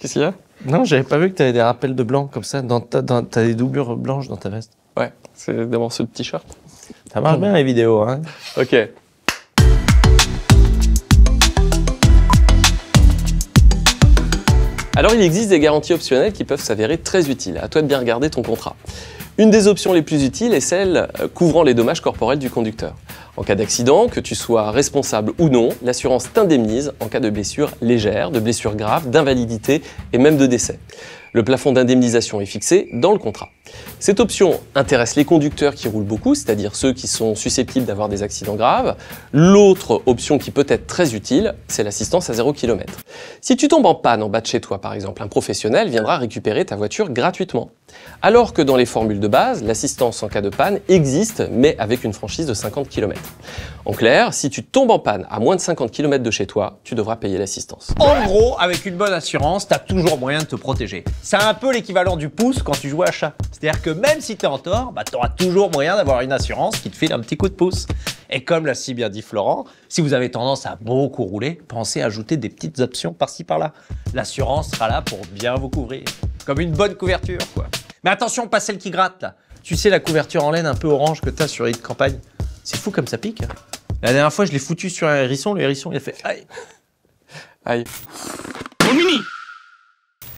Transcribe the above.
Qu'est-ce qu'il y a? Non, j'avais pas vu que t'avais des rappels de blanc comme ça. T'as des doublures blanches dans ta veste. Ouais, c'est des morceaux de t-shirt. Ça marche bien les vidéos, hein. Ok. Alors, il existe des garanties optionnelles qui peuvent s'avérer très utiles. À toi de bien regarder ton contrat. Une des options les plus utiles est celle couvrant les dommages corporels du conducteur. En cas d'accident, que tu sois responsable ou non, l'assurance t'indemnise en cas de blessures légères, de blessures graves, d'invalidité et même de décès. Le plafond d'indemnisation est fixé dans le contrat. Cette option intéresse les conducteurs qui roulent beaucoup, c'est-à-dire ceux qui sont susceptibles d'avoir des accidents graves. L'autre option qui peut être très utile, c'est l'assistance à 0 km. Si tu tombes en panne en bas de chez toi, par exemple, un professionnel viendra récupérer ta voiture gratuitement. Alors que dans les formules de base, l'assistance en cas de panne existe, mais avec une franchise de 50 km. En clair, si tu tombes en panne à moins de 50 km de chez toi, tu devras payer l'assistance. En gros, avec une bonne assurance, t'as toujours moyen de te protéger. C'est un peu l'équivalent du pouce quand tu joues à chat. C'est-à-dire que même si t'es en tort, bah, t'auras toujours moyen d'avoir une assurance qui te file un petit coup de pouce. Et comme l'a si bien dit Florent, si vous avez tendance à beaucoup rouler, pensez à ajouter des petites options par-ci par-là. L'assurance sera là pour bien vous couvrir. Comme une bonne couverture, quoi. Mais attention, pas celle qui gratte, là. Tu sais, la couverture en laine un peu orange que t'as sur les campagnes. C'est fou comme ça pique. La dernière fois, je l'ai foutu sur un hérisson, le hérisson, il a fait aïe. Aïe.